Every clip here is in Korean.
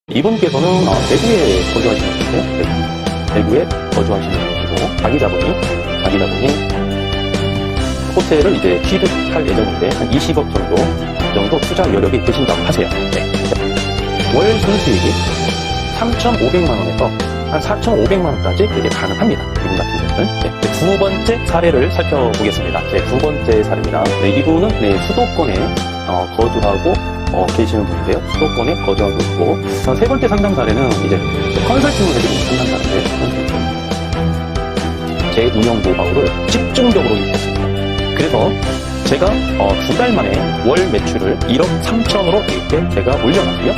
이분께서는 대구에 거주하시는 분이세요. 대구에 거주하시는 분이시고 자기 자본이 호텔을 이제 취득할 예정인데 한 20억 정도 투자 여력이 되신다고 하세요. 월 순수익이 3,500만 원에서 한 4,500만 원까지 되게 가능합니다. 이분 같은 경우는. 두 번째 사례를 살펴보겠습니다. 두 번째 사례입니다. 이분은 수도권에 거주하고 계시는 분이세요. 수도권에 거주하고 있고, 세 번째 상담 사례는 이제 컨설팅을 해드리는 상담 사례인데, 제 운영 노하우를 집중적으로 입혔습니다. 그래서 제가 2달 만에 월 매출을 1억 3천으로 이렇게 제가 올려놨고요.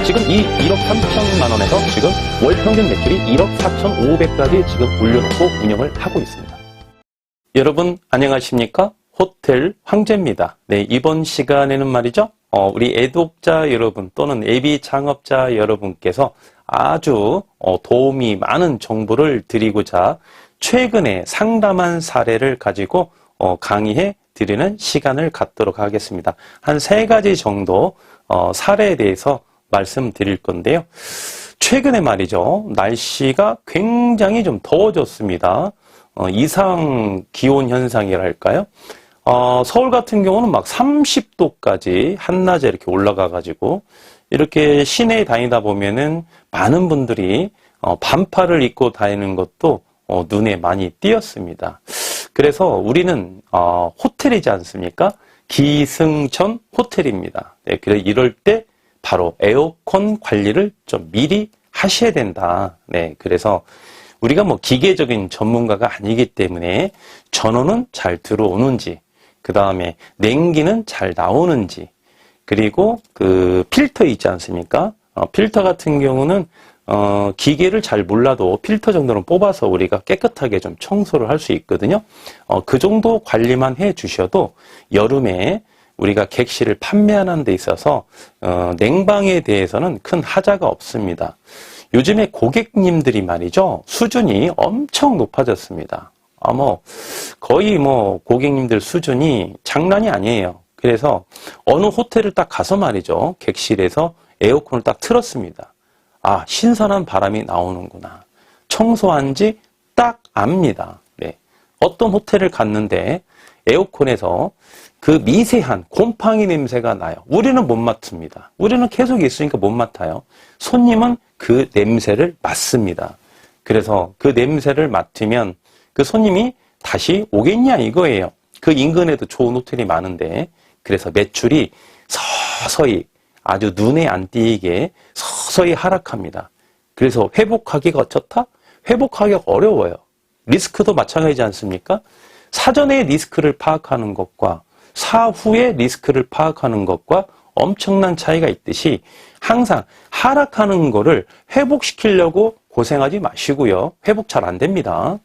지금 이 1억 3천만 원에서 지금 월 평균 매출이 1억 4,500까지 지금 올려놓고 운영을 하고 있습니다. 여러분 안녕하십니까? 호텔 황제입니다. 이번 시간에는 말이죠. 우리 애독자 여러분 또는 예비 창업자 여러분께서 아주 도움이 많은 정보를 드리고자 최근에 상담한 사례를 가지고 강의해 드리는 시간을 갖도록 하겠습니다. 한 3가지 정도 사례에 대해서 말씀드릴 건데요. 최근에 말이죠. 날씨가 굉장히 좀 더워졌습니다. 이상 기온 현상이랄까요? 서울 같은 경우는 막 30도까지 한낮에 이렇게 올라가가지고 이렇게 시내에 다니다 보면은 많은 분들이 반팔을 입고 다니는 것도 눈에 많이 띄었습니다. 그래서 우리는 호텔이지 않습니까? 기승전 호텔입니다. 그래서 이럴 때 바로 에어컨 관리를 좀 미리 하셔야 된다. 그래서 우리가 뭐 기계적인 전문가가 아니기 때문에 전원은 잘 들어오는지, 그 다음에 냉기는 잘 나오는지, 그리고 그 필터 있지 않습니까? 필터 같은 경우는 기계를 잘 몰라도 필터 정도는 뽑아서 우리가 깨끗하게 좀 청소를 할 수 있거든요. 그 정도 관리만 해 주셔도 여름에 우리가 객실을 판매하는 데 있어서 냉방에 대해서는 큰 하자가 없습니다. 요즘에 고객님들이 말이죠. 수준이 엄청 높아졌습니다. 거의 고객님들 수준이 장난이 아니에요. 그래서 어느 호텔을 딱 가서 말이죠. 객실에서 에어컨을 딱 틀었습니다. 신선한 바람이 나오는구나. 청소한 지 딱 압니다. 어떤 호텔을 갔는데 에어컨에서 그 미세한 곰팡이 냄새가 나요. 우리는 못 맡습니다. 우리는 계속 있으니까 못 맡아요. 손님은 그 냄새를 맡습니다. 그래서 그 냄새를 맡으면 그 손님이 다시 오겠냐 이거예요. 그 인근에도 좋은 호텔이 많은데, 그래서 매출이 서서히 아주 눈에 안 띄게 서서히 하락합니다. 그래서 회복하기가 어떻다? 회복하기가 어려워요. 리스크도 마찬가지지 않습니까? 사전에 리스크를 파악하는 것과 사후에 리스크를 파악하는 것과 엄청난 차이가 있듯이 항상 하락하는 거를 회복시키려고 고생하지 마시고요. 회복 잘 안 됩니다.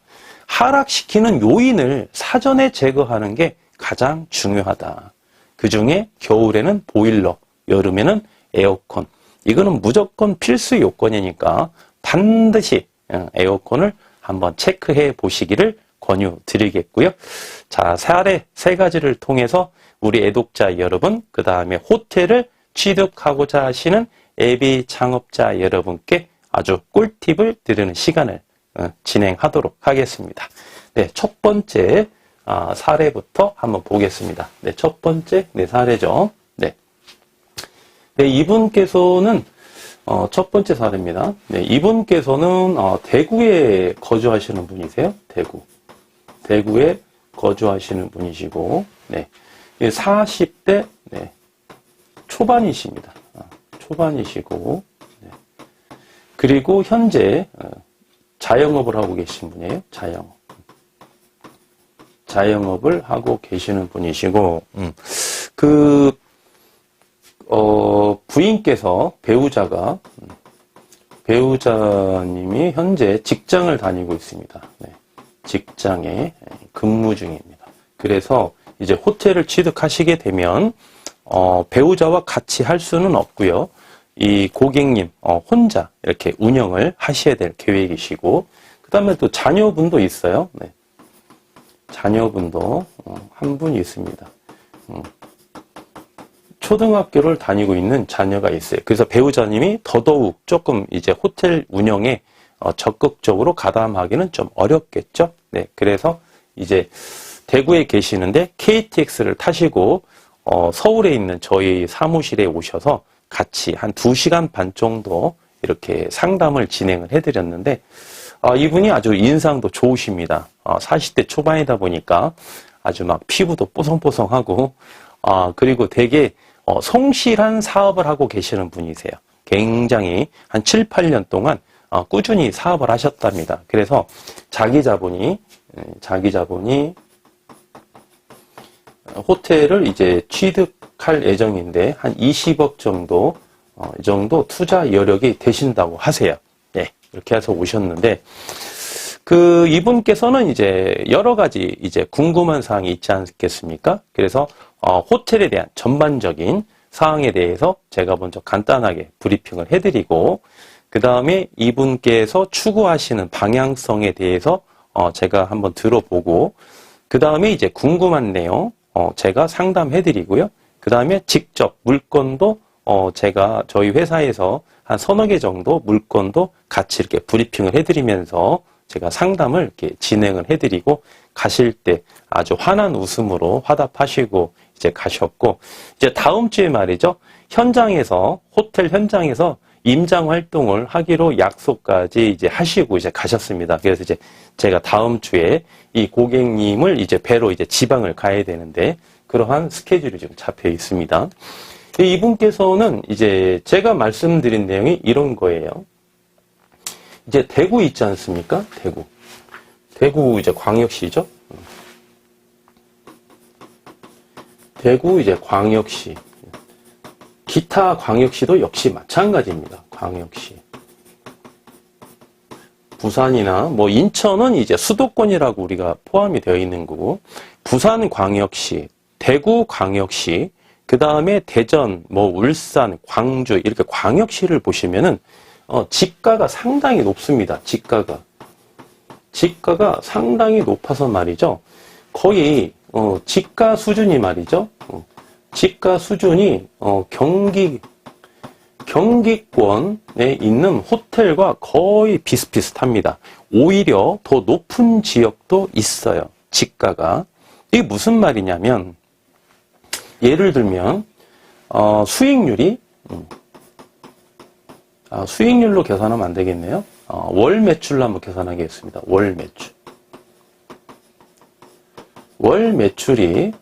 하락시키는 요인을 사전에 제거하는 게 가장 중요하다. 그중에 겨울에는 보일러, 여름에는 에어컨. 이거는 무조건 필수 요건이니까 반드시 에어컨을 한번 체크해 보시기를 권유드리겠고요. 자, 사례 3가지를 통해서 우리 애독자 여러분, 그 다음에 호텔을 취득하고자 하시는 예비 창업자 여러분께 아주 꿀팁을 드리는 시간을 진행하도록 하겠습니다. 첫 번째 사례부터 한번 보겠습니다. 첫 번째 사례죠. 이분께서는 첫 번째 사례입니다. 이분께서는 대구에 거주하시는 분이세요. 대구에 거주하시는 분이시고, 40대 초반이십니다. 초반이시고, 그리고 현재 자영업을 하고 계신 분이에요. 자영업을 하고 계시는 분이시고, 부인께서 배우자님이 현재 직장을 다니고 있습니다. 직장에 근무 중입니다. 그래서 이제 호텔을 취득하시게 되면 배우자와 같이 할 수는 없고요. 이 고객님 혼자 이렇게 운영을 하셔야 될 계획이시고, 그 다음에 또 자녀분도 있어요. 자녀분도 한 분이 있습니다. 초등학교를 다니고 있는 자녀가 있어요. 그래서 배우자님이 더더욱 조금 이제 호텔 운영에 적극적으로 가담하기는 좀 어렵겠죠. 네, 그래서 이제 대구에 계시는데 KTX를 타시고 서울에 있는 저희 사무실에 오셔서 같이 한 2시간 반 정도 이렇게 상담을 진행을 해드렸는데 이분이 아주 인상도 좋으십니다. 40대 초반이다 보니까 아주 막 피부도 뽀송뽀송하고 그리고 되게 성실한 사업을 하고 계시는 분이세요. 굉장히 한 7, 8년 동안 꾸준히 사업을 하셨답니다. 그래서 자기 자본이 호텔을 이제 취득할 예정인데 한 20억 정도 이 정도 투자 여력이 되신다고 하세요. 예, 이렇게 해서 오셨는데 이분께서는 이제 여러 가지 이제 궁금한 사항이 있지 않겠습니까? 그래서 호텔에 대한 전반적인 사항에 대해서 제가 먼저 간단하게 브리핑을 해드리고 그 다음에 이분께서 추구하시는 방향성에 대해서 제가 한번 들어보고 그 다음에 이제 궁금한 내용 제가 상담해드리고요. 그 다음에 직접 물건도 제가 저희 회사에서 한 서너 개 정도 물건도 같이 이렇게 브리핑을 해드리면서 제가 상담을 이렇게 진행을 해드리고 가실 때 아주 환한 웃음으로 화답하시고 이제 가셨고 이제 다음 주에 말이죠. 호텔 현장에서 임장 활동을 하기로 약속까지 이제 하시고 이제 가셨습니다. 그래서 이제 제가 다음 주에 이 고객님을 이제 뵈러 이제 지방을 가야 되는데 그러한 스케줄이 지금 잡혀 있습니다. 이분께서는 이제 제가 말씀드린 내용이 이런 거예요. 이제 대구 있지 않습니까? 대구 이제 광역시죠? 대구 이제 광역시. 기타 광역시도 역시 마찬가지입니다. 광역시. 부산이나 뭐 인천은 이제 수도권이라고 우리가 포함이 되어 있는 거고, 부산 광역시, 대구 광역시, 그 다음에 대전, 뭐 울산, 광주 이렇게 광역시를 보시면은 지가가 상당히 높습니다. 지가가 상당히 높아서 말이죠. 거의 지가 수준이 말이죠. 지가 수준이 경기권에 있는 호텔과 거의 비슷비슷합니다. 오히려 더 높은 지역도 있어요. 지가가. 이게 무슨 말이냐면 예를 들면 수익률이 수익률로 계산하면 안 되겠네요. 월 매출로 한번 계산하겠습니다. 월 매출이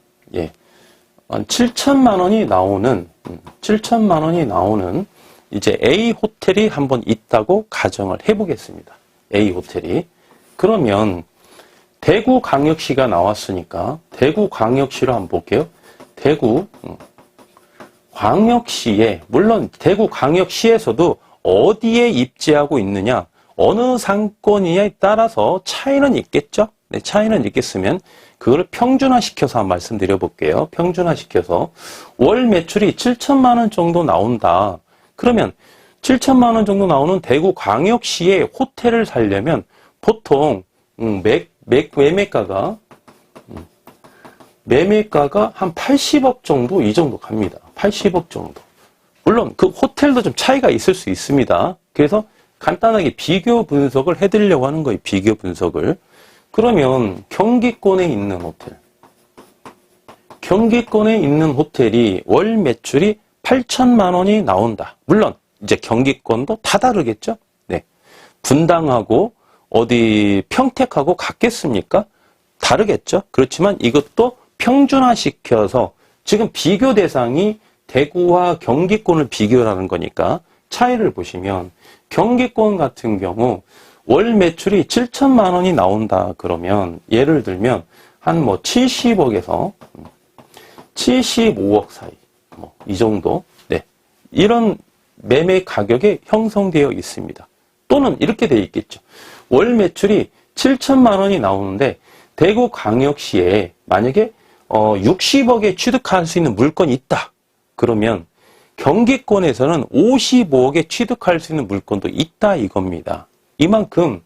한 7천만 원이 나오는 이제 A 호텔이 한번 있다고 가정을 해보겠습니다. A 호텔이. 그러면 대구 광역시가 나왔으니까 대구 광역시로 한번 볼게요. 대구 광역시에, 물론 대구 광역시에서도 어디에 입지하고 있느냐, 어느 상권이냐에 따라서 차이는 있겠죠? 네, 차이는 있겠으면 그걸 평준화시켜서 한번 말씀드려 볼게요. 평준화시켜서 월 매출이 7천만 원 정도 나온다. 그러면 7천만 원 정도 나오는 대구 광역시에 호텔을 살려면 보통 매매가가 한 80억 정도 이 정도 갑니다. 80억 정도. 물론 그 호텔도 좀 차이가 있을 수 있습니다. 그래서 간단하게 비교 분석을 해드리려고 하는 거예요. 비교 분석을. 그러면 경기권에 있는 호텔이 월 매출이 8천만 원이 나온다. 물론 이제 경기권도 다 다르겠죠. 네. 분당하고 어디 평택하고 같겠습니까? 다르겠죠. 그렇지만 이것도 평준화시켜서 지금 비교 대상이 대구와 경기권을 비교하는 거니까 차이를 보시면 경기권 같은 경우 월 매출이 7천만 원이 나온다 그러면 예를 들면 한 뭐 70억에서 75억 사이 뭐 이 정도 이런 매매 가격에 형성되어 있습니다. 또는 이렇게 되어 있겠죠. 월 매출이 7천만 원이 나오는데 대구 광역시에 만약에 60억에 취득할 수 있는 물건이 있다. 그러면 경기권에서는 55억에 취득할 수 있는 물건도 있다 이겁니다. 이만큼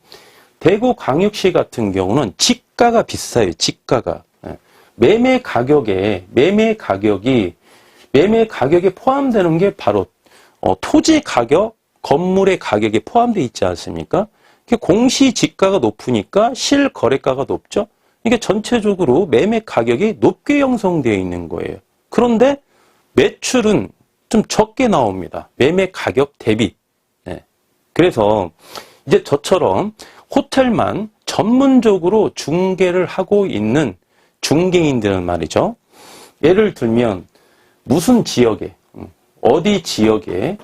대구 광역시 같은 경우는 지가가 비싸요. 지가가. 매매 가격이 매매 가격에 포함되는 게 바로 토지 가격, 건물의 가격에 포함되어 있지 않습니까? 공시지가가 높으니까 실거래가가 높죠. 이게 전체적으로 매매 가격이 높게 형성되어 있는 거예요. 그런데 매출은 좀 적게 나옵니다. 매매 가격 대비. 네. 그래서 이제 저처럼 호텔만 전문적으로 중개를 하고 있는 중개인들은 말이죠. 예를 들면 무슨 지역에, 어디 지역에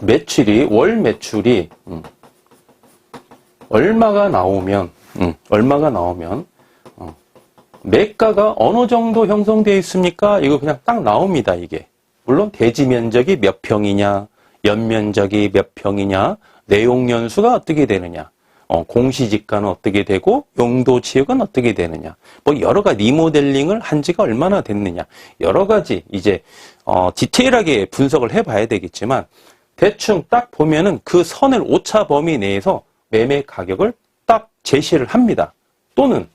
매출이, 월 매출이 얼마가 나오면 매가가 어느 정도 형성되어 있습니까? 이거 그냥 딱 나옵니다, 이게. 물론 대지 면적이 몇 평이냐, 연면적이 몇 평이냐, 내용 연수가 어떻게 되느냐, 공시지가는 어떻게 되고 용도 지역은 어떻게 되느냐, 뭐 여러 가지 리모델링을 한 지가 얼마나 됐느냐, 여러 가지 이제 디테일하게 분석을 해봐야 되겠지만 대충 딱 보면은 그 선을 오차 범위 내에서 매매 가격을 딱 제시를 합니다. 또는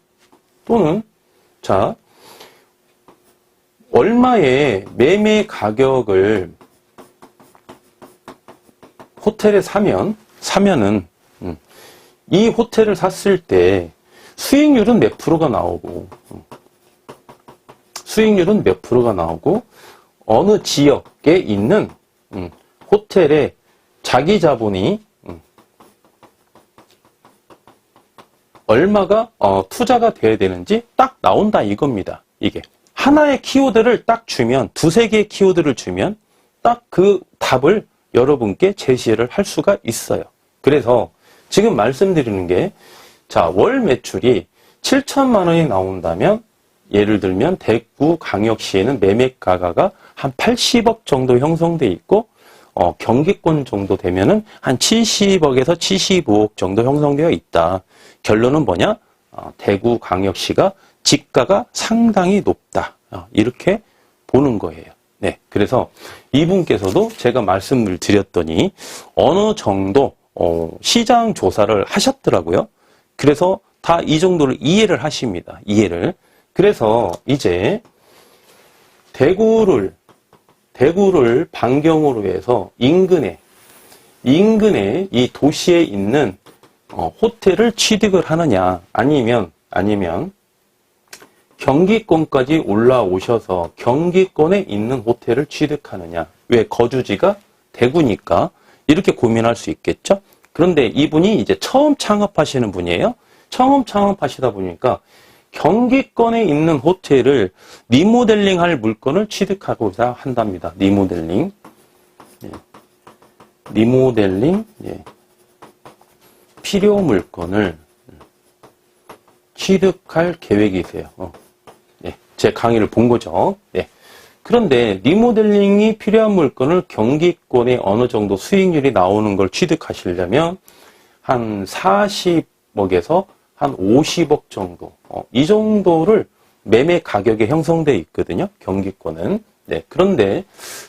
자, 얼마의 매매 가격을 호텔에 사면은 이 호텔을 샀을 때 수익률은 몇 프로가 나오고 어느 지역에 있는 호텔의 자기 자본이 얼마가 투자가 돼야 되는지 딱 나온다 이겁니다. 이게 하나의 키워드를 딱 주면, 두세 개의 키워드를 주면 딱 그 답을 여러분께 제시를 할 수가 있어요. 그래서 지금 말씀드리는 게, 자, 월 매출이 7천만 원이 나온다면, 예를 들면 대구 광역시에는 매매가가 한 80억 정도 형성돼 있고, 경기권 정도 되면은 한 70억에서 75억 정도 형성되어 있다. 결론은 뭐냐? 대구 광역시가 지가가 상당히 높다. 이렇게 보는 거예요. 네. 그래서 이분께서도 제가 말씀을 드렸더니 어느 정도 시장 조사를 하셨더라고요. 그래서 다 이 정도를 이해를 하십니다. 이해를. 그래서 이제 대구를 반경으로 해서 인근에 이 도시에 있는 호텔을 취득을 하느냐, 아니면 경기권까지 올라오셔서 경기권에 있는 호텔을 취득하느냐. 왜? 거주지가 대구니까 이렇게 고민할 수 있겠죠. 그런데 이분이 이제 처음 창업하시는 분이에요. 처음 창업하시다 보니까 경기권에 있는 호텔을 리모델링 할 물건을 취득하고자 한답니다. 리모델링. 필요 물건을 취득할 계획이세요. 제 강의를 본 거죠. 그런데 리모델링이 필요한 물건을 경기권에 어느 정도 수익률이 나오는 걸 취득하시려면 한 40억에서 한 50억 정도, 이 정도를 매매 가격에 형성되어 있거든요. 경기권은. 그런데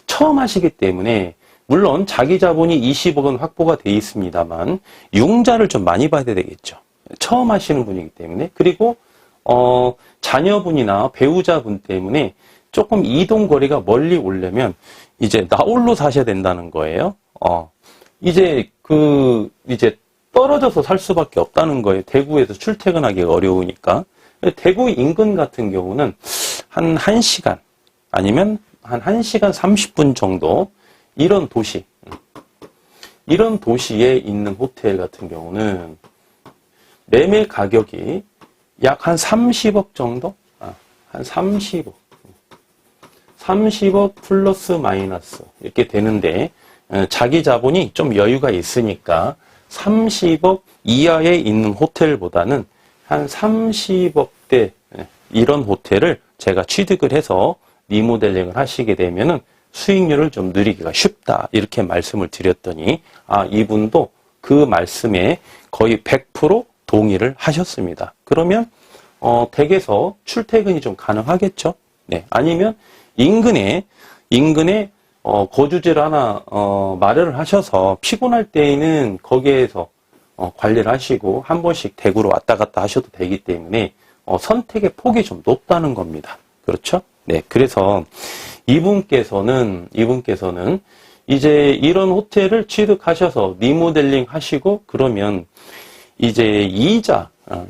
처음 하시기 때문에 물론 자기 자본이 20억은 확보가 되어 있습니다만 융자를 좀 많이 받아야 되겠죠. 처음 하시는 분이기 때문에. 그리고 자녀분이나 배우자분 때문에 조금 이동 거리가 멀리 오려면 이제 나홀로 사셔야 된다는 거예요. 이제 떨어져서 살 수밖에 없다는 거예요. 대구에서 출퇴근하기가 어려우니까. 대구 인근 같은 경우는 한 1시간 아니면 한 1시간 30분 정도 이런 도시에 있는 호텔 같은 경우는 매매 가격이 약 한 30억 정도? 한 30억 플러스 마이너스 이렇게 되는데 자기 자본이 좀 여유가 있으니까 30억 이하에 있는 호텔보다는 한 30억대 이런 호텔을 제가 취득을 해서 리모델링을 하시게 되면은 수익률을 좀 누리기가 쉽다. 이렇게 말씀을 드렸더니 이분도 그 말씀에 거의 100% 동의를 하셨습니다. 그러면 댁에서 출퇴근이 좀 가능하겠죠. 아니면 인근에 거주지를 하나 마련을 하셔서 피곤할 때에는 거기에서 관리를 하시고 한 번씩 대구로 왔다 갔다 하셔도 되기 때문에 선택의 폭이 좀 높다는 겁니다. 그렇죠? 네, 그래서 이분께서는 이제 이런 호텔을 취득하셔서 리모델링 하시고 그러면 이제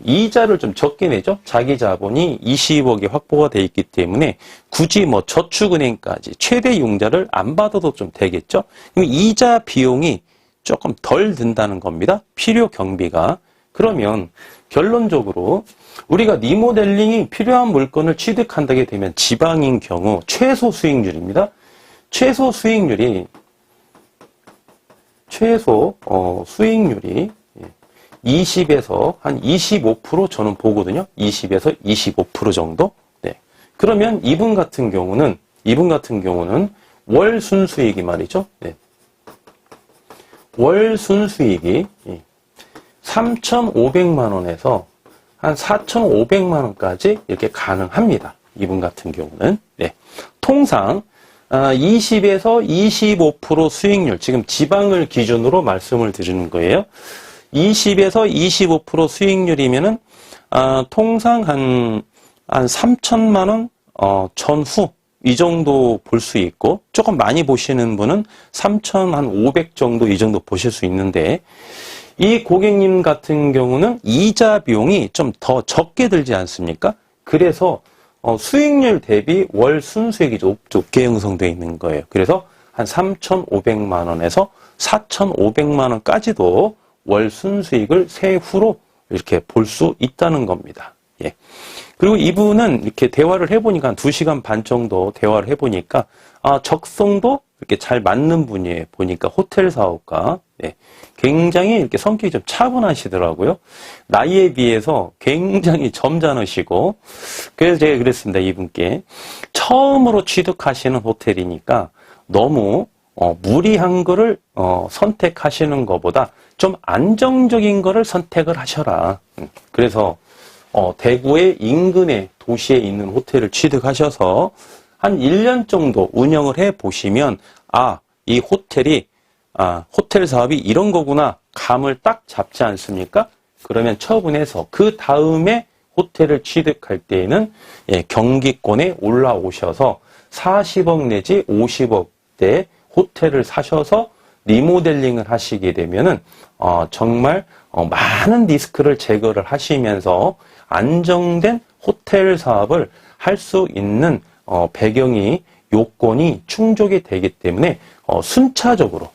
이자를 좀 적게 내죠. 자기 자본이 20억이 확보가 돼 있기 때문에 굳이 뭐 저축은행까지 최대 융자를 안 받아도 좀 되겠죠. 그럼 이자 비용이 조금 덜 든다는 겁니다. 필요 경비가. 그러면 결론적으로 우리가 리모델링이 필요한 물건을 취득한다게 되면 지방인 경우 최소 수익률입니다. 최소 수익률이 20에서 한 25% 저는 보거든요. 20에서 25% 정도. 네. 그러면 이분 같은 경우는 월 순수익이 말이죠. 네. 월 순수익이 3,500만 원에서 한 4,500만 원까지 이렇게 가능합니다. 이분 같은 경우는. 네. 통상 20에서 25% 수익률, 지금 지방을 기준으로 말씀을 드리는 거예요. 20에서 25% 수익률이면은 통상 한 3천만 원 전후 이 정도 볼 수 있고, 조금 많이 보시는 분은 3,500 정도 이 정도 보실 수 있는데, 이 고객님 같은 경우는 이자 비용이 좀 더 적게 들지 않습니까? 그래서 수익률 대비 월 순수익이 높게 형성되어 있는 거예요. 그래서 한 3,500만 원에서 4,500만 원까지도 월 순수익을 세후로 이렇게 볼 수 있다는 겁니다. 예. 그리고 이분은 이렇게 대화를 해보니까 한 2시간 반 정도 대화를 해보니까 적성도 이렇게 잘 맞는 분이에요. 보니까 호텔 사업가. 네. 굉장히 이렇게 성격이 좀 차분하시더라고요. 나이에 비해서 굉장히 점잖으시고, 그래서 제가 그랬습니다. 이분께 처음으로 취득하시는 호텔이니까 너무 무리한 거를 선택하시는 것보다 좀 안정적인 거를 선택을 하셔라. 그래서 대구의 인근의 도시에 있는 호텔을 취득하셔서 한 1년 정도 운영을 해 보시면 이 호텔이 호텔 사업이 이런 거구나 감을 딱 잡지 않습니까? 그러면 처분해서 그 다음에 호텔을 취득할 때에는 경기권에 올라오셔서 40억 내지 50억대 호텔을 사셔서 리모델링을 하시게 되면은 정말 많은 리스크를 제거를 하시면서 안정된 호텔 사업을 할 수 있는 배경이 요건이 충족이 되기 때문에 순차적으로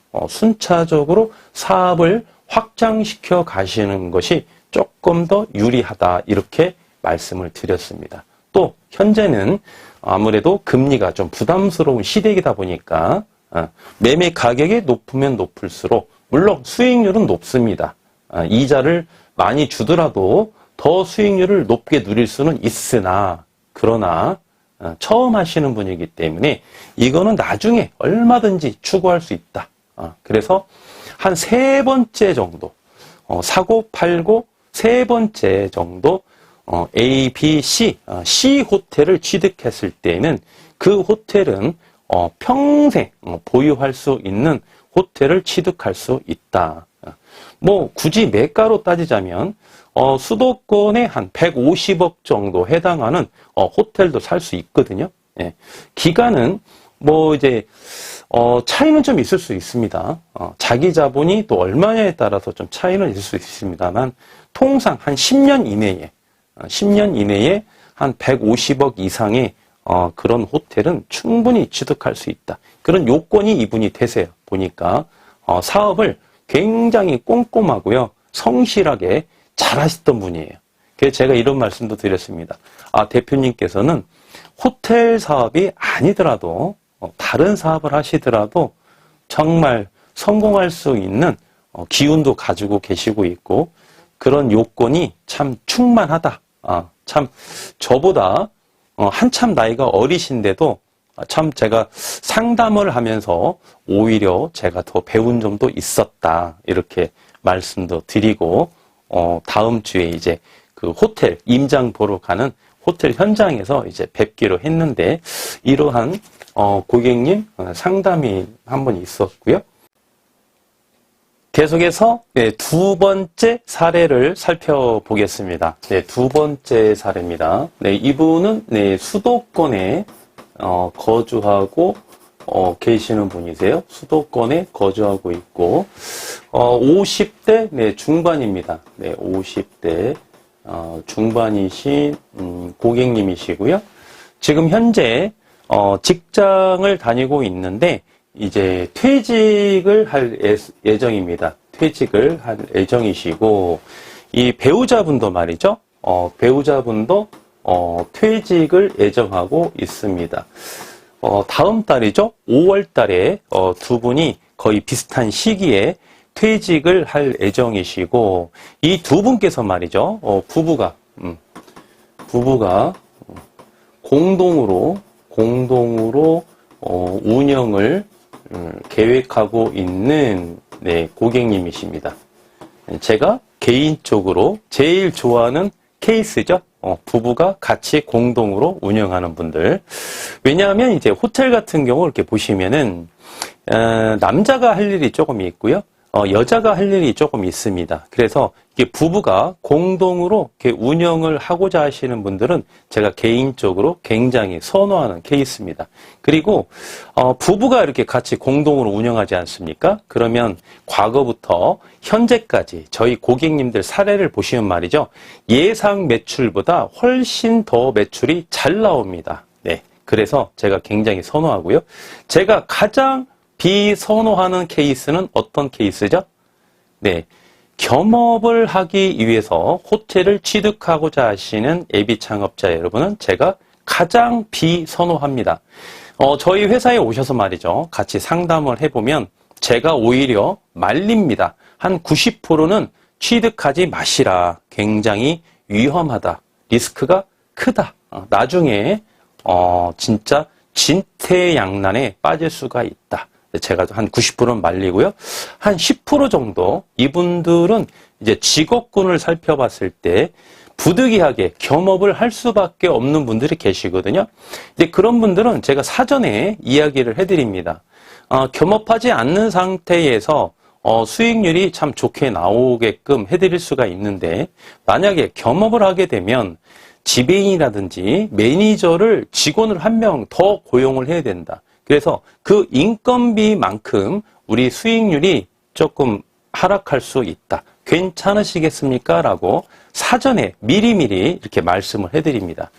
사업을 확장시켜 가시는 것이 조금 더 유리하다, 이렇게 말씀을 드렸습니다. 또 현재는 아무래도 금리가 좀 부담스러운 시대이다 보니까 매매 가격이 높으면 높을수록 물론 수익률은 높습니다. 이자를 많이 주더라도 더 수익률을 높게 누릴 수는 있으나, 그러나 처음 하시는 분이기 때문에 이거는 나중에 얼마든지 추구할 수 있다. 그래서 한 3번째 정도, 사고 팔고 3번째 정도 A, B, C 호텔을 취득했을 때는 그 호텔은 평생 보유할 수 있는 호텔을 취득할 수 있다. 뭐 굳이 매가로 따지자면 수도권에 한 150억 정도 해당하는 호텔도 살 수 있거든요. 예. 기간은 뭐 이제 차이는 좀 있을 수 있습니다. 자기 자본이 또 얼마냐에 따라서 좀 차이는 있을 수 있습니다만, 통상 한 10년 이내에 한 150억 이상의 그런 호텔은 충분히 취득할 수 있다. 그런 요건이 이분이 되세요. 보니까 사업을 굉장히 꼼꼼하고요, 성실하게 잘하시던 분이에요. 그래서 제가 이런 말씀도 드렸습니다. 대표님께서는 호텔 사업이 아니더라도 다른 사업을 하시더라도 정말 성공할 수 있는 기운도 가지고 계시고 있고, 그런 요건이 참 충만하다. 참 저보다 한참 나이가 어리신데도 참 제가 상담을 하면서 오히려 제가 더 배운 점도 있었다, 이렇게 말씀도 드리고, 다음 주에 이제 그 호텔 임장 보러 가는 호텔 현장에서 이제 뵙기로 했는데, 이러한 고객님 상담이 한 번 있었고요. 계속해서 두 번째 사례를 살펴보겠습니다. 두 번째 사례입니다. 이분은 수도권에 거주하고 계시는 분이세요. 수도권에 거주하고 있고 50대 중반입니다. 50대 중반이신 고객님이시고요. 지금 현재 직장을 다니고 있는데 이제 퇴직을 할 예정입니다. 퇴직을 할 예정이시고 이 배우자분도 말이죠. 배우자분도 퇴직을 예정하고 있습니다. 다음 달이죠. 5월 달에 두 분이 거의 비슷한 시기에 퇴직을 할 예정이시고 이 두 분께서 말이죠. 부부가 공동으로 운영을 계획하고 있는 고객님이십니다. 제가 개인적으로 제일 좋아하는 케이스죠. 부부가 같이 공동으로 운영하는 분들. 왜냐하면 이제 호텔 같은 경우 이렇게 보시면은 남자가 할 일이 조금 있고요. 여자가 할 일이 조금 있습니다. 그래서 이게 부부가 공동으로 이렇게 운영을 하고자 하시는 분들은 제가 개인적으로 굉장히 선호하는 케이스입니다. 그리고 부부가 이렇게 같이 공동으로 운영하지 않습니까? 그러면 과거부터 현재까지 저희 고객님들 사례를 보시면 말이죠. 예상 매출보다 훨씬 더 매출이 잘 나옵니다. 네, 그래서 제가 굉장히 선호하고요. 제가 가장 비선호하는 케이스는 어떤 케이스죠? 네, 겸업을 하기 위해서 호텔을 취득하고자 하시는 예비 창업자 여러분은 제가 가장 비선호합니다. 저희 회사에 오셔서 말이죠. 같이 상담을 해보면 제가 오히려 말립니다. 한 90%는 취득하지 마시라. 굉장히 위험하다. 리스크가 크다. 나중에 진짜 진퇴양난에 빠질 수가 있다. 제가 한 90%는 말리고요. 한 10% 정도 이분들은 이제 직업군을 살펴봤을 때 부득이하게 겸업을 할 수밖에 없는 분들이 계시거든요. 이제 그런 분들은 제가 사전에 이야기를 해드립니다. 겸업하지 않는 상태에서 수익률이 참 좋게 나오게끔 해드릴 수가 있는데 만약에 겸업을 하게 되면 지배인이라든지 매니저를 직원을 한 명 더 고용을 해야 된다. 그래서 그 인건비만큼 우리 수익률이 조금 하락할 수 있다. 괜찮으시겠습니까? 라고 사전에 미리미리 이렇게 말씀을 해드립니다.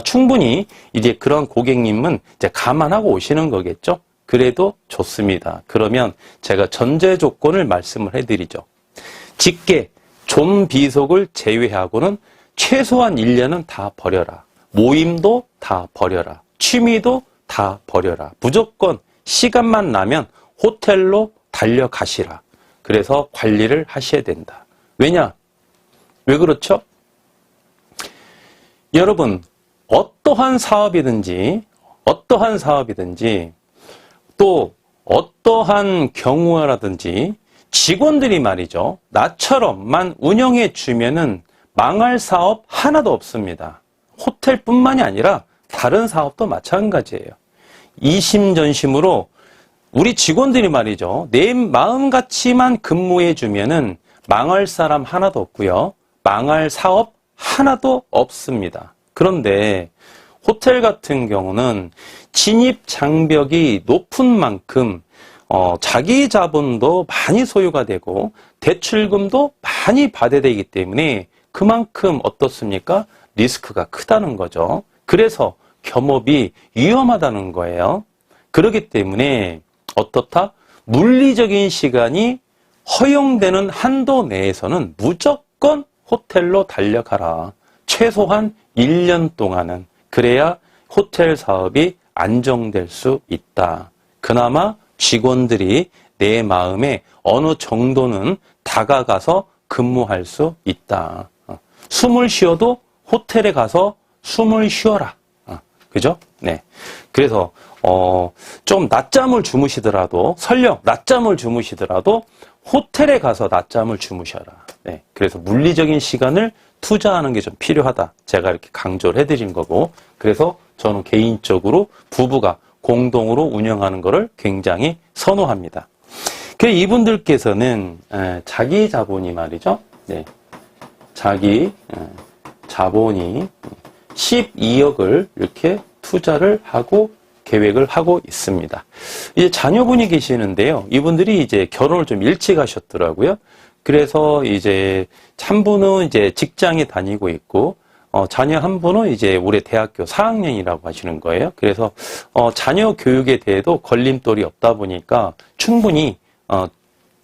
충분히 이제 그런 고객님은 이제 감안하고 오시는 거겠죠? 그래도 좋습니다. 그러면 제가 전제 조건을 말씀을 해드리죠. 직계, 존비속을 제외하고는 최소한 1년은 다 버려라. 모임도 다 버려라. 취미도 다 버려라. 무조건 시간만 나면 호텔로 달려가시라. 그래서 관리를 하셔야 된다. 왜냐? 왜 그렇죠? 여러분, 어떠한 사업이든지 또 어떠한 경우라든지 직원들이 말이죠. 나처럼만 운영해 주면은 망할 사업 하나도 없습니다. 호텔뿐만이 아니라 다른 사업도 마찬가지예요. 이심전심으로 우리 직원들이 말이죠. 내 마음같이만 근무해 주면은 망할 사람 하나도 없고요. 망할 사업 하나도 없습니다. 그런데 호텔 같은 경우는 진입 장벽이 높은 만큼 자기 자본도 많이 소요가 되고 대출금도 많이 받아야 되기 때문에 그만큼 어떻습니까? 리스크가 크다는 거죠. 그래서 겸업이 위험하다는 거예요. 그렇기 때문에 어떻다? 물리적인 시간이 허용되는 한도 내에서는 무조건 호텔로 달려가라. 최소한 1년 동안은. 그래야 호텔 사업이 안정될 수 있다. 그나마 직원들이 내 마음에 어느 정도는 다가가서 근무할 수 있다. 숨을 쉬어도 호텔에 가서 숨을 쉬어라. 그죠? 네. 그래서, 좀 낮잠을 주무시더라도, 설령 낮잠을 주무시더라도, 호텔에 가서 낮잠을 주무셔라. 네. 그래서 물리적인 시간을 투자하는 게 좀 필요하다. 제가 이렇게 강조를 해드린 거고, 그래서 저는 개인적으로 부부가 공동으로 운영하는 거를 굉장히 선호합니다. 이분들께서는 자기 자본이 말이죠. 네. 자기 자본이 12억을 이렇게 투자를 하고 계획을 하고 있습니다. 이제 자녀분이 계시는데요. 이분들이 이제 결혼을 좀 일찍 하셨더라고요. 그래서 이제 한 분은 이제 직장에 다니고 있고, 자녀 한 분은 이제 올해 대학교 4학년이라고 하시는 거예요. 그래서, 자녀 교육에 대해도 걸림돌이 없다 보니까 충분히,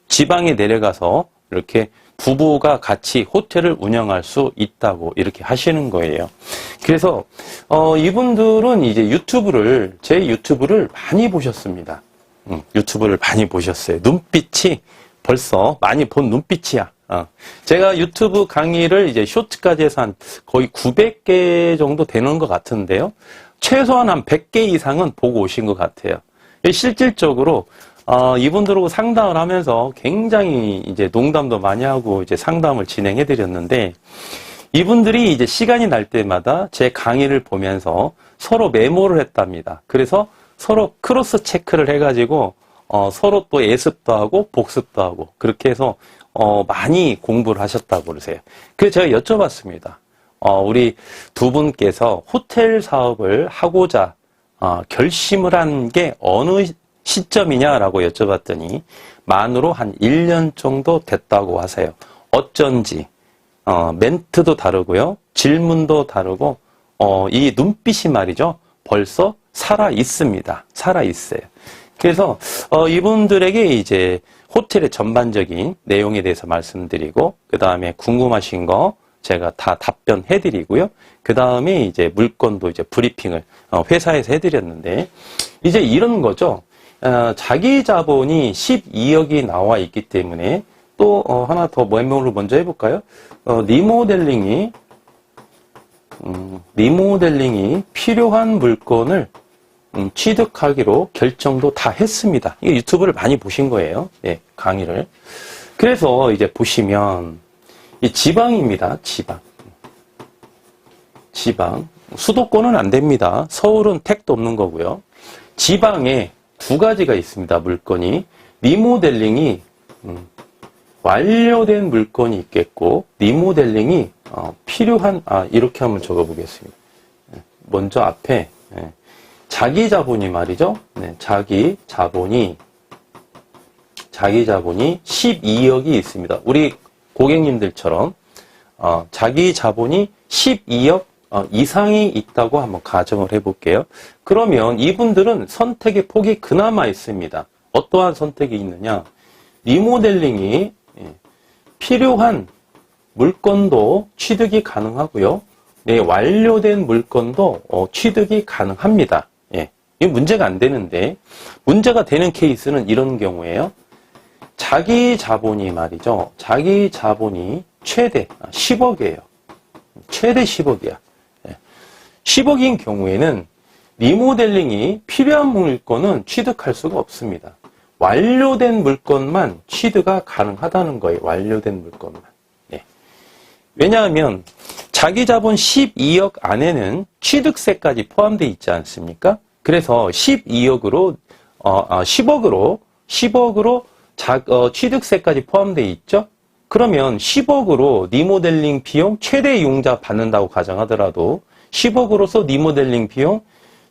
지방에 내려가서 이렇게 부부가 같이 호텔을 운영할 수 있다고 이렇게 하시는 거예요. 그래서, 이분들은 이제 제 유튜브를 많이 보셨습니다. 유튜브를 많이 보셨어요. 눈빛이 벌써 많이 본 눈빛이야. 제가 유튜브 강의를 이제 쇼츠까지 해서 한 거의 900개 정도 되는 것 같은데요. 최소한 한 100개 이상은 보고 오신 것 같아요. 실질적으로, 이분들하고 상담을 하면서 굉장히 이제 농담도 많이 하고 이제 상담을 진행해 드렸는데, 이분들이 이제 시간이 날 때마다 제 강의를 보면서 서로 메모를 했답니다. 그래서 서로 크로스 체크를 해가지고, 서로 또 예습도 하고 복습도 하고 그렇게 해서 많이 공부를 하셨다고 그러세요. 그래서 제가 여쭤봤습니다. 우리 두 분께서 호텔 사업을 하고자 결심을 한 게 어느 시점이냐라고 여쭤봤더니 만으로 한 1년 정도 됐다고 하세요. 어쩐지 멘트도 다르고요. 질문도 다르고 이 눈빛이 말이죠. 벌써 살아 있습니다. 살아 있어요. 그래서 이분들에게 이제 호텔의 전반적인 내용에 대해서 말씀드리고 그 다음에 궁금하신 거 제가 다 답변해 드리고요. 그 다음에 이제 물건도 이제 브리핑을 회사에서 해드렸는데 이제 이런 거죠. 자기 자본이 12억이 나와 있기 때문에 또 하나 더 메모를 먼저 해볼까요? 리모델링이 필요한 물건을 취득하기로 결정도 다 했습니다. 이게 유튜브를 많이 보신 거예요. 네, 강의를. 그래서 이제 보시면 이 지방입니다. 지방. 수도권은 안 됩니다. 서울은 택도 없는 거고요. 지방에 두 가지가 있습니다. 물건이. 리모델링이 완료된 물건이 있겠고 리모델링이 필요한 이렇게 한번 적어보겠습니다. 먼저 앞에 자기 자본이 말이죠. 네, 자기 자본이 12억이 있습니다. 우리 고객님들처럼 자기 자본이 12억 이상이 있다고 한번 가정을 해볼게요. 그러면 이분들은 선택의 폭이 그나마 있습니다. 어떠한 선택이 있느냐? 리모델링이 필요한 물건도 취득이 가능하고요. 네, 완료된 물건도 취득이 가능합니다. 예, 이 문제가 안 되는데 문제가 되는 케이스는 이런 경우예요. 자기 자본이 말이죠. 자기 자본이 최대 10억이에요. 최대 10억이야. 예. 10억인 경우에는 리모델링이 필요한 물건은 취득할 수가 없습니다. 완료된 물건만 취득가 가능하다는 거예요. 완료된 물건만. 예. 왜냐하면 자기 자본 12억 안에는 취득세까지 포함되어 있지 않습니까? 그래서 10억으로 취득세까지 포함되어 있죠? 그러면 10억으로 리모델링 비용 최대 이용자 받는다고 가정하더라도 10억으로서 리모델링 비용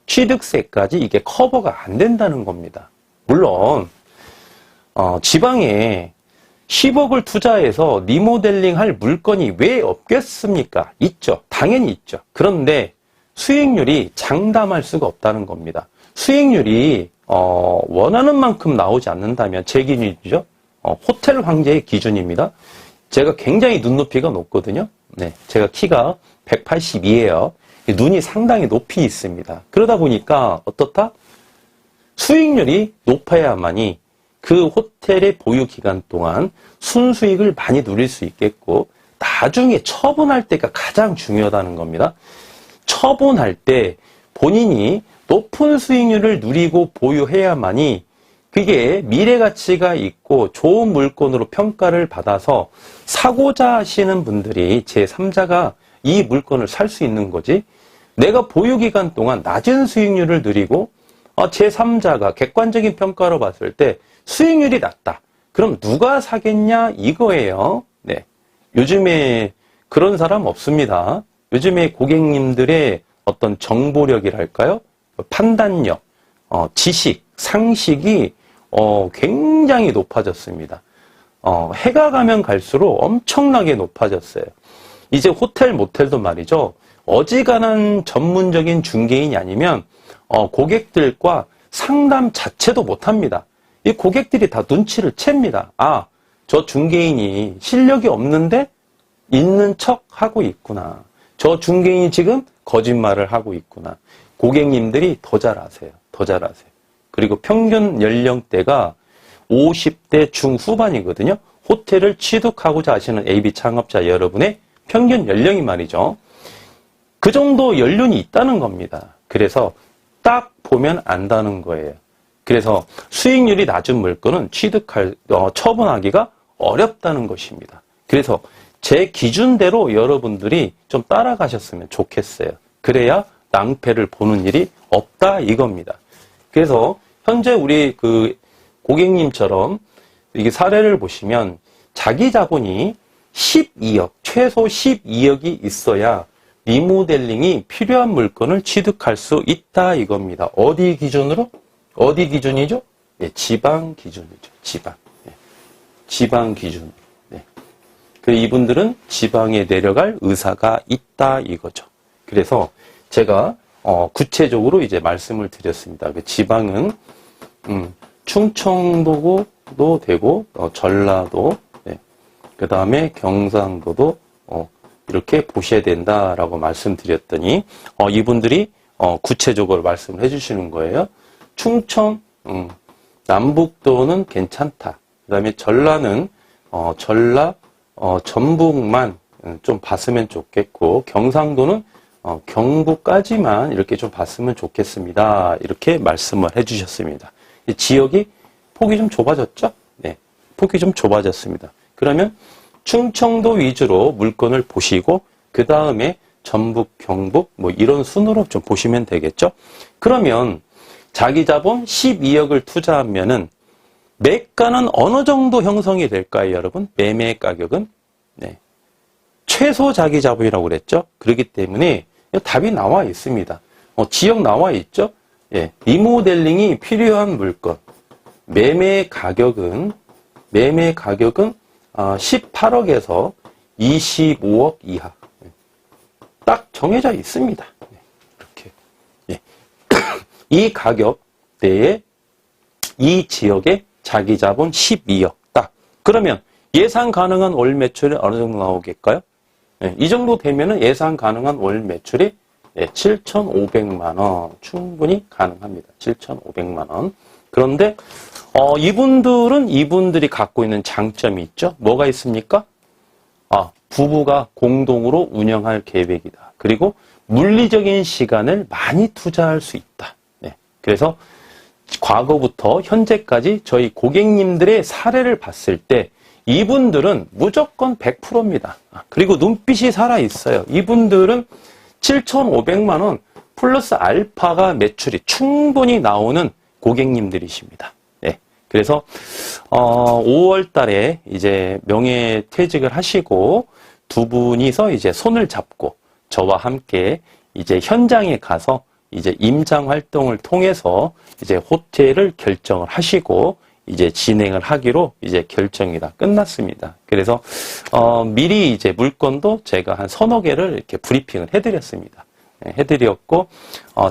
취득세까지 이게 커버가 안 된다는 겁니다. 물론 지방에 10억을 투자해서 리모델링 할 물건이 왜 없겠습니까? 있죠. 당연히 있죠. 그런데 수익률이 장담할 수가 없다는 겁니다. 수익률이 원하는 만큼 나오지 않는다면 제 기준이죠. 호텔 황제의 기준입니다. 제가 굉장히 눈높이가 높거든요. 네, 제가 키가 182예요. 눈이 상당히 높이 있습니다. 그러다 보니까 어떻다? 수익률이 높아야만이 그 호텔의 보유 기간 동안 순수익을 많이 누릴 수 있겠고 나중에 처분할 때가 가장 중요하다는 겁니다. 처분할 때 본인이 높은 수익률을 누리고 보유해야만이 그게 미래 가치가 있고 좋은 물건으로 평가를 받아서 사고자 하시는 분들이 제3자가 이 물건을 살 수 있는 거지. 내가 보유 기간 동안 낮은 수익률을 누리고 제3자가 객관적인 평가로 봤을 때 수익률이 낮다. 그럼 누가 사겠냐 이거예요. 네. 요즘에 그런 사람 없습니다. 요즘에 고객님들의 어떤 정보력이랄까요? 판단력, 지식, 상식이 굉장히 높아졌습니다. 해가 가면 갈수록 엄청나게 높아졌어요. 이제 호텔, 모텔도 말이죠. 어지간한 전문적인 중개인이 아니면 고객들과 상담 자체도 못합니다. 이 고객들이 다 눈치를 챕니다. 아, 저 중개인이 실력이 없는데 있는 척 하고 있구나. 저 중개인이 지금 거짓말을 하고 있구나. 고객님들이 더 잘 아세요. 더 잘 아세요. 그리고 평균 연령대가 50대 중후반이거든요. 호텔을 취득하고자 하시는 AB 창업자 여러분의 평균 연령이 말이죠. 그 정도 연륜이 있다는 겁니다. 그래서 딱 보면 안다는 거예요. 그래서 수익률이 낮은 물건은 처분하기가 어렵다는 것입니다. 그래서 제 기준대로 여러분들이 좀 따라가셨으면 좋겠어요. 그래야 낭패를 보는 일이 없다 이겁니다. 그래서 현재 우리 그 고객님처럼 이게 사례를 보시면 자기 자본이 12억, 최소 12억이 있어야 리모델링이 필요한 물건을 취득할 수 있다 이겁니다. 어디 기준으로? 어디 기준이죠? 네, 지방 기준이죠. 지방. 네, 지방 기준. 네. 그리고 이분들은 지방에 내려갈 의사가 있다 이거죠. 그래서 제가 구체적으로 이제 말씀을 드렸습니다. 그 지방은 충청도도 되고 전라도, 네. 그 다음에 경상도도 이렇게 보셔야 된다라고 말씀드렸더니 이분들이 구체적으로 말씀을 해주시는 거예요. 충청, 남북도는 괜찮다. 그 다음에 전라는 전북만 좀 봤으면 좋겠고 경상도는 경북까지만 이렇게 좀 봤으면 좋겠습니다. 이렇게 말씀을 해주셨습니다. 지역이 폭이 좀 좁아졌죠? 네, 폭이 좀 좁아졌습니다. 그러면 충청도 위주로 물건을 보시고 그 다음에 전북, 경북 뭐 이런 순으로 좀 보시면 되겠죠? 그러면 자기 자본 12억을 투자하면은 매가는 어느 정도 형성이 될까요, 여러분? 매매 가격은 네. 최소 자기 자본이라고 그랬죠? 그렇기 때문에 답이 나와 있습니다. 지역 나와 있죠? 예, 리모델링이 필요한 물건 매매 가격은 18억에서 25억 이하 딱 정해져 있습니다. 이렇게 예. 이 가격대에 이 지역의 자기 자본 12억 딱 그러면 예상 가능한 월 매출이 어느 정도 나오겠까요? 예, 이 정도 되면은 예상 가능한 월 매출이 7,500만 원 충분히 가능합니다. 7,500만 원. 그런데 이분들이 갖고 있는 장점이 있죠. 뭐가 있습니까? 부부가 공동으로 운영할 계획이다. 그리고 물리적인 시간을 많이 투자할 수 있다. 네. 그래서 과거부터 현재까지 저희 고객님들의 사례를 봤을 때 이분들은 무조건 100%입니다. 그리고 눈빛이 살아있어요. 이분들은 7,500만 원 플러스 알파가 매출이 충분히 나오는 고객님들이십니다. 네. 그래서 5월 달에 이제 명예퇴직을 하시고 두 분이서 이제 손을 잡고 저와 함께 이제 현장에 가서 이제 임장 활동을 통해서 이제 호텔을 결정을 하시고 이제 진행을 하기로 이제 결정이 다 끝났습니다. 그래서 미리 이제 물건도 제가 한 서너 개를 이렇게 브리핑을 해드렸습니다. 네, 해드렸고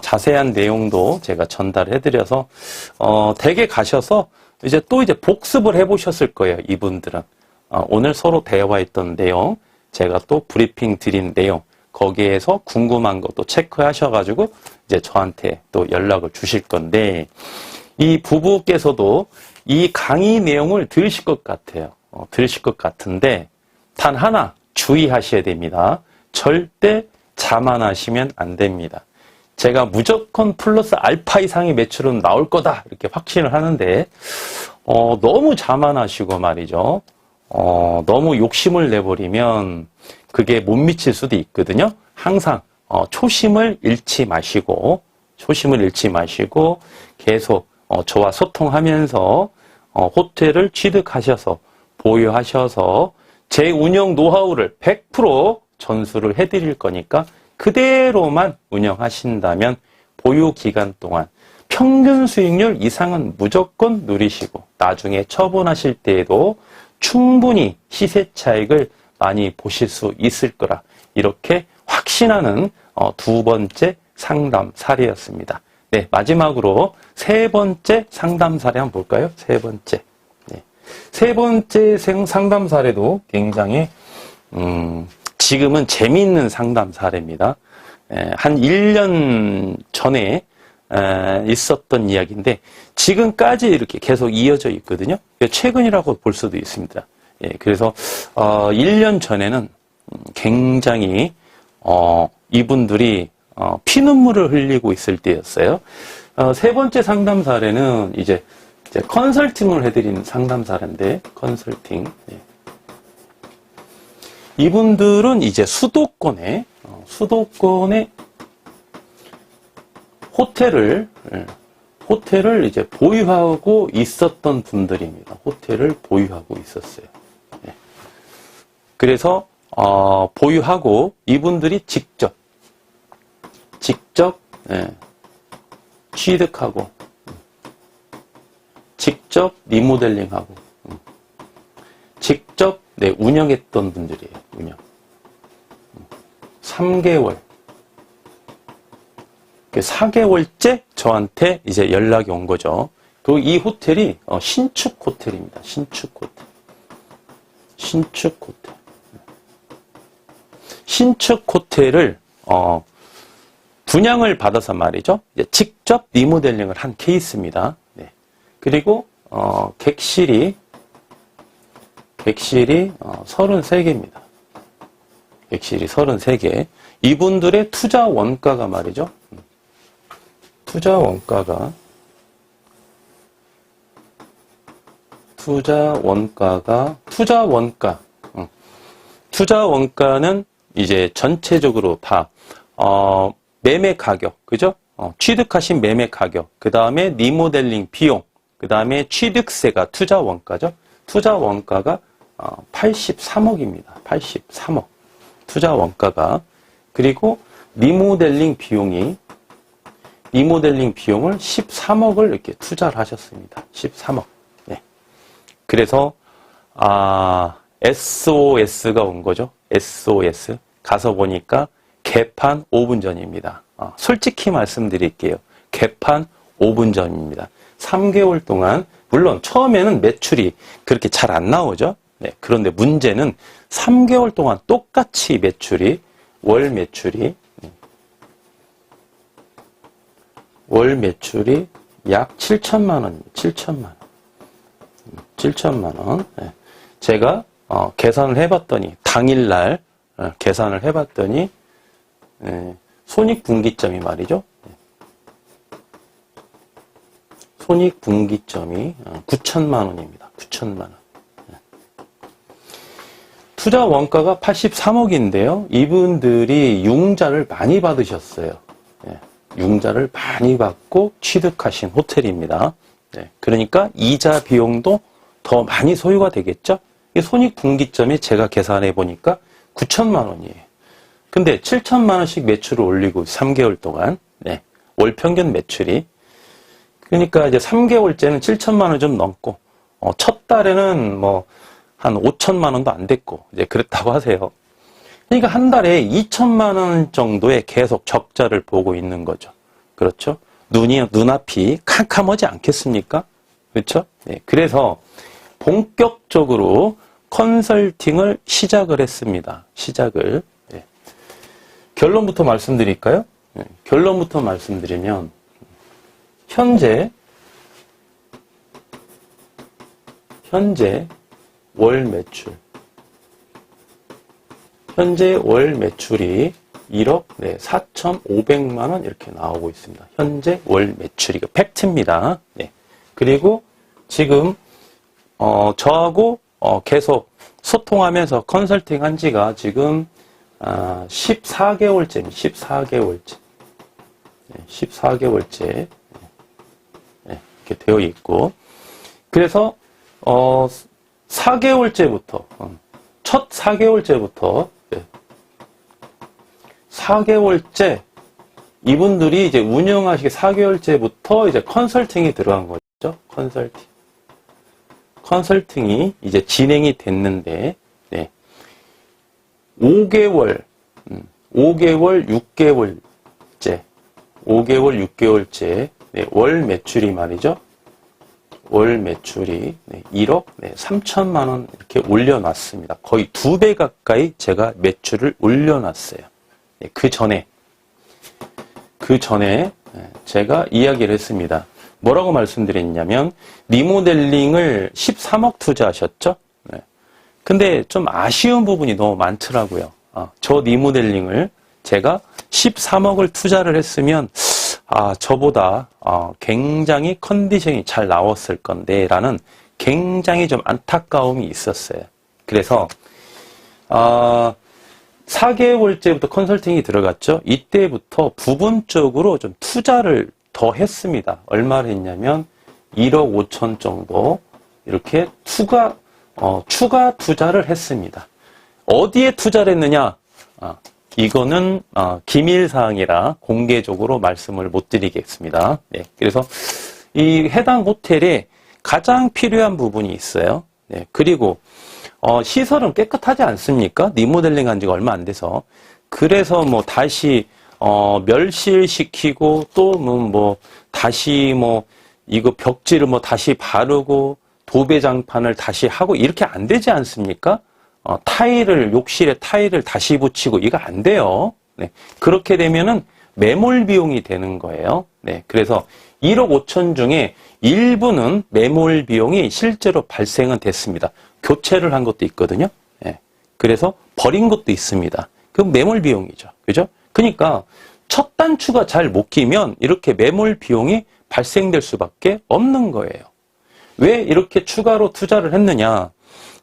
자세한 내용도 제가 전달을 해드려서 댁에 가셔서 이제 또 이제 복습을 해보셨을 거예요. 이분들은 오늘 서로 대화했던 내용, 제가 또 브리핑 드린 내용 거기에서 궁금한 것도 체크하셔가지고 이제 저한테 또 연락을 주실 건데 이 부부께서도 이 강의 내용을 들으실 것 같아요. 들으실 것 같은데 단 하나 주의하셔야 됩니다. 절대 자만하시면 안 됩니다. 제가 무조건 플러스 알파 이상의 매출은 나올 거다 이렇게 확신을 하는데 너무 자만하시고 말이죠. 너무 욕심을 내버리면 그게 못 미칠 수도 있거든요. 항상 초심을 잃지 마시고 계속 저와 소통하면서 호텔을 취득하셔서 보유하셔서 제 운영 노하우를 100% 전수를 해드릴 거니까 그대로만 운영하신다면 보유 기간 동안 평균 수익률 이상은 무조건 누리시고 나중에 처분하실 때에도 충분히 시세 차익을 많이 보실 수 있을 거라 이렇게 확신하는 두 번째 상담 사례였습니다. 네, 마지막으로 세 번째 상담 사례 한번 볼까요? 세 번째. 네. 세 번째 상담 사례도 굉장히 지금은 재미있는 상담 사례입니다. 한 1년 전에 있었던 이야기인데 지금까지 이렇게 계속 이어져 있거든요. 최근이라고 볼 수도 있습니다. 그래서 1년 전에는 굉장히 이분들이 피눈물을 흘리고 있을 때였어요. 세 번째 상담 사례는 이제 컨설팅을 해드리는 상담 사례인데 컨설팅. 이분들은 이제 수도권에 호텔을 이제 보유하고 있었던 분들입니다. 호텔을 보유하고 있었어요. 그래서 보유하고 이분들이 직접 취득하고 직접 리모델링하고 직접 운영했던 분들이에요. 운영 3개월 4개월째 저한테 이제 연락이 온 거죠. 그리고 이 호텔이 신축 호텔입니다. 신축 호텔을 분양을 받아서 말이죠. 이제 직접 리모델링을 한 케이스입니다. 네. 그리고 객실이 33개입니다. 객실이 33개. 이분들의 투자 원가가 말이죠. 투자 원가는 이제 전체적으로 다 매매 가격, 그죠? 취득하신 매매 가격, 그 다음에 리모델링 비용, 그 다음에 취득세가 투자 원가죠. 투자 원가가 83억입니다. 83억. 투자 원가가. 그리고 리모델링 비용을 13억을 이렇게 투자를 하셨습니다. 13억. 네. 그래서 SOS가 온 거죠. SOS. 가서 보니까 개판 5분 전입니다. 솔직히 말씀드릴게요. 개판 5분 전입니다. 3개월 동안 물론 처음에는 매출이 그렇게 잘 안 나오죠. 네. 그런데 문제는 3개월 동안 똑같이 월 매출이 약 7천만 원입니다. 7천만 원. 네. 제가 계산을 해봤더니 당일날 계산을 해봤더니 손익분기점이 말이죠. 손익분기점이 9천만 원입니다. 9천만 원. 투자 원가가 83억인데요. 이분들이 융자를 많이 받으셨어요. 융자를 많이 받고 취득하신 호텔입니다. 그러니까 이자 비용도 더 많이 소요가 되겠죠. 손익분기점이 제가 계산해 보니까 9천만 원이에요. 근데 7천만 원씩 매출을 올리고 3개월 동안 월 평균 매출이 그러니까 이제 3개월째는 7천만 원 좀 넘고 첫 달에는 뭐 한 5천만 원도 안 됐고 이제 그랬다고 하세요. 그러니까 한 달에 2천만 원 정도의 계속 적자를 보고 있는 거죠. 그렇죠? 눈앞이 캄캄하지 않겠습니까? 그렇죠? 네, 그래서 본격적으로 컨설팅을 시작을 했습니다. 네. 결론부터 말씀드릴까요? 네, 결론부터 말씀드리면 현재 월 매출이 1억 4,500만 원 이렇게 나오고 있습니다. 현재 월 매출이 팩트입니다. 네. 그리고 지금 저하고 계속 소통하면서 컨설팅 한 지가 지금 14개월째입니다. 14개월째. 이렇게 되어 있고 그래서 4개월째부터, 첫 4개월째부터, 4개월째, 이분들이 이제 운영하시기 4개월째부터 이제 컨설팅이 들어간 거죠. 컨설팅이 이제 진행이 됐는데, 5개월, 6개월째, 6개월째, 월 매출이 말이죠. 월 매출이 1억 3천만 원 이렇게 올려놨습니다. 거의 2배 가까이 제가 매출을 올려놨어요. 그 전에 제가 이야기를 했습니다. 뭐라고 말씀드렸냐면 리모델링을 13억 투자하셨죠? 근데 좀 아쉬운 부분이 너무 많더라고요. 저 리모델링을 제가 13억을 투자를 했으면 저보다 굉장히 컨디션이 잘 나왔을 건데 라는 굉장히 좀 안타까움이 있었어요. 그래서 4개월째부터 컨설팅이 들어갔죠. 이때부터 부분적으로 좀 투자를 더 했습니다. 얼마를 했냐면 1억 5천 정도 이렇게 추가 투자를 했습니다. 어디에 투자를 했느냐? 이거는 기밀사항이라 공개적으로 말씀을 못 드리겠습니다. 그래서 이 해당 호텔에 가장 필요한 부분이 있어요. 그리고 시설은 깨끗하지 않습니까? 리모델링 한 지가 얼마 안 돼서. 그래서 뭐 다시 멸실시키고 또 뭐 다시 뭐 이거 벽지를 뭐 다시 바르고 도배장판을 다시 하고 이렇게 안 되지 않습니까? 욕실에 타일을 다시 붙이고 이거 안 돼요. 그렇게 되면은 매몰 비용이 되는 거예요. 그래서 1억 5천 중에 일부는 매몰 비용이 실제로 발생은 됐습니다. 교체를 한 것도 있거든요. 그래서 버린 것도 있습니다. 그 매몰 비용이죠. 그죠? 그러니까 첫 단추가 잘 못 끼면 이렇게 매몰 비용이 발생될 수밖에 없는 거예요. 왜 이렇게 추가로 투자를 했느냐?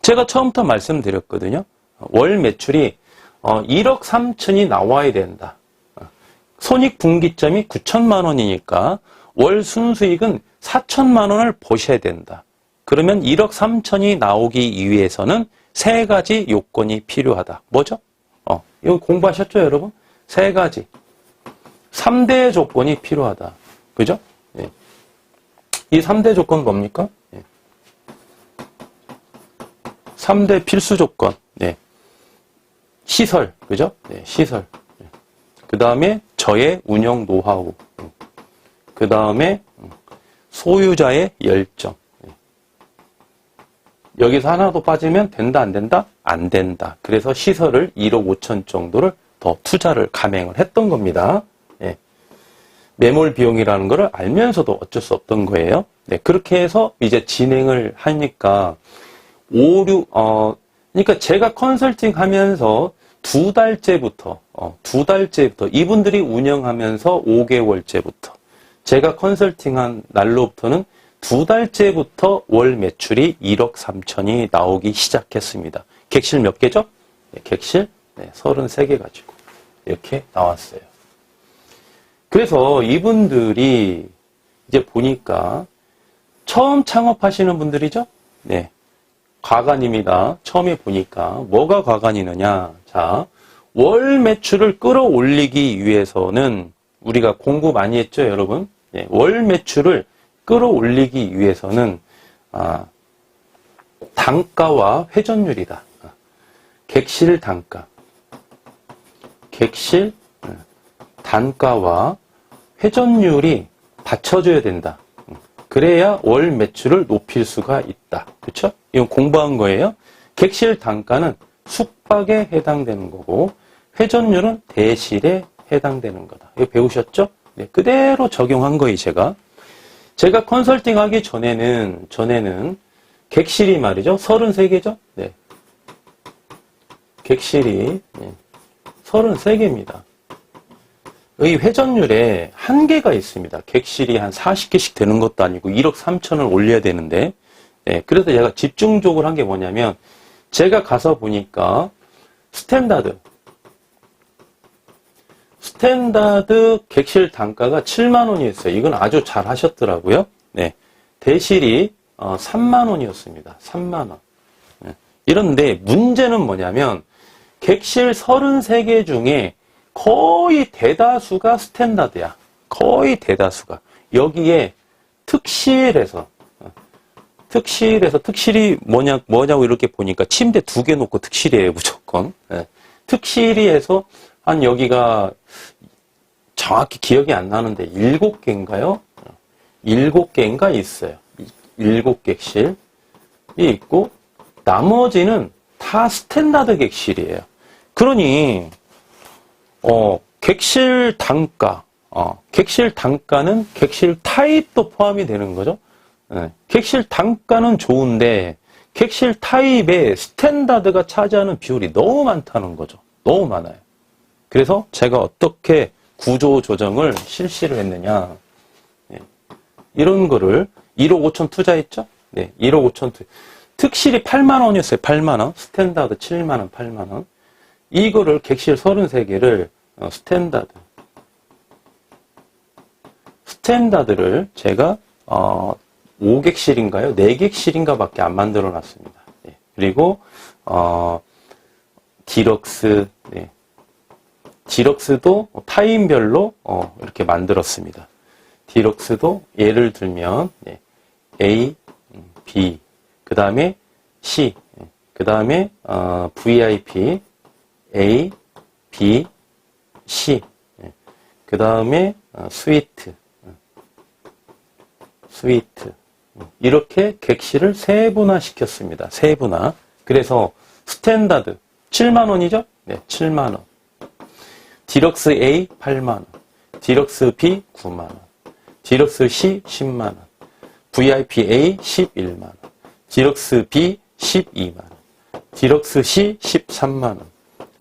제가 처음부터 말씀드렸거든요. 월 매출이 1억 3천이 나와야 된다. 손익분기점이 9천만 원이니까 월 순수익은 4천만 원을 보셔야 된다. 그러면 1억 3천이 나오기 위해서는 세 가지 요건이 필요하다. 뭐죠? 이거 공부하셨죠, 여러분? 세 가지. 3대 조건이 필요하다. 그죠? 이 3대 조건 뭡니까? 3대 필수 조건. 시설. 그죠? 시설. 그 다음에 저의 운영 노하우. 그 다음에 소유자의 열정. 여기서 하나도 빠지면 된다, 안 된다? 안 된다. 그래서 시설을 1억 5천 정도를 더 투자를 감행을 했던 겁니다. 매몰 비용이라는 것을 알면서도 어쩔 수 없던 거예요. 그렇게 해서 이제 진행을 하니까 그러니까 제가 컨설팅 하면서 두 달째부터 이분들이 운영하면서 5개월째부터 제가 컨설팅한 날로부터는 2달째부터 월 매출이 1억 3천이 나오기 시작했습니다. 객실 몇 개죠? 객실 33개 가지고 이렇게 나왔어요. 그래서 이분들이 이제 보니까 처음 창업하시는 분들이죠? 과관입니다. 처음에 보니까 뭐가 과관이느냐? 자, 월 매출을 끌어올리기 위해서는 우리가 공부 많이 했죠, 여러분? 월 매출을 끌어올리기 위해서는 단가와 회전율이다. 객실 단가, 객실 단가와 회전율이 받쳐줘야 된다. 그래야 월 매출을 높일 수가 있다. 그렇죠? 이건 공부한 거예요. 객실 단가는 숙박에 해당되는 거고 회전율은 대실에 해당되는 거다. 이거 배우셨죠? 그대로 적용한 거예요, 제가 컨설팅 하기 전에는 객실이 말이죠. 33개죠? 객실이 33개입니다. 이 회전율에 한계가 있습니다. 객실이 한 40개씩 되는 것도 아니고 1억 3천을 올려야 되는데 그래서 제가 집중적으로 한 게 뭐냐면 제가 가서 보니까 스탠다드 객실 단가가 7만 원이었어요. 이건 아주 잘 하셨더라고요. 대실이 3만 원이었습니다. 3만 원. 이런데 문제는 뭐냐면 객실 33개 중에 거의 대다수가 스탠다드야. 거의 대다수가. 여기에 특실이 뭐냐고 이렇게 보니까 침대 2개 놓고 특실이에요, 무조건. 특실이 해서 한 여기가 정확히 기억이 안 나는데 7개인가요? 7개인가 있어요. 7객실이 있고 나머지는 다 스탠다드 객실이에요. 그러니 객실 단가는 객실 타입도 포함이 되는 거죠. 객실 단가는 좋은데 객실 타입에 스탠다드가 차지하는 비율이 너무 많다는 거죠. 너무 많아요. 그래서 제가 어떻게 구조 조정을 실시를 했느냐. 이런 거를 1억 5천 투자했죠? 네, 1억 5천 투자. 특실이 8만 원이었어요. 8만 원. 스탠다드 7만 원, 8만 원. 이거를 객실 33개를 스탠다드를 제가 5객실인가요? 4객실인가 밖에 안 만들어 놨습니다. 네. 그리고 디럭스, 네. 디럭스도 타인별로 이렇게 만들었습니다. 디럭스도 예를 들면 네. A, B, 그 다음에 C, 그 다음에 VIP, A, B, C, 그 다음에 스위트, 이렇게 객실을 세분화 시켰습니다. 세분화. 그래서 스탠다드 7만 원이죠? 네, 7만 원. 디럭스 A 8만 원. 디럭스 B 9만 원. 디럭스 C 10만 원. VIP A 11만 원. 디럭스 B 12만 원. 디럭스 C 13만 원.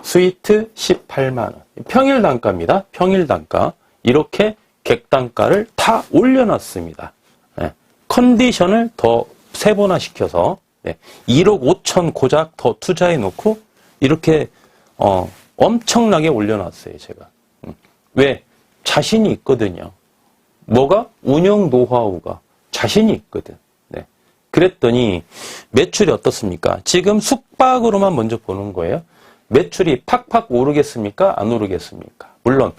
스위트 18만 원. 평일 단가입니다. 평일 단가. 이렇게 객 단가를 다 올려놨습니다. 네. 컨디션을 더 세분화시켜서 1억 5천 고작 더 투자해 놓고 이렇게 엄청나게 올려놨어요. 제가. 왜? 자신이 있거든요. 뭐가? 운영 노하우가 자신이 있거든. 네. 그랬더니 매출이 어떻습니까? 지금 숙박으로만 먼저 보는 거예요. 매출이 팍팍 오르겠습니까? 안 오르겠습니까? 물론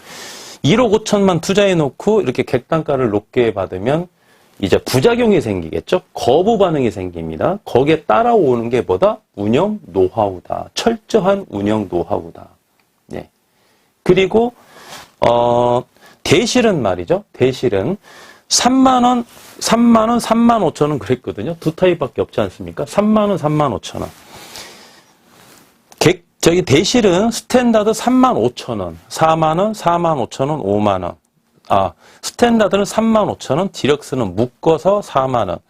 1억 5천만 투자해 놓고 이렇게 객단가를 높게 받으면 이제 부작용이 생기겠죠? 거부 반응이 생깁니다. 거기에 따라오는 게 뭐다? 운영 노하우다. 철저한 운영 노하우다. 네. 그리고 대실은 말이죠. 대실은 3만 원, 3만 5천 원 그랬거든요. 두 타입밖에 없지 않습니까? 3만 원, 3만 5천 원. 저기 대실은 스탠다드 3만 5천 원, 4만 원, 4만 5천 원, 5만 원. 스탠다드는 3만 5천 원, 디럭스는 묶어서 4만 원,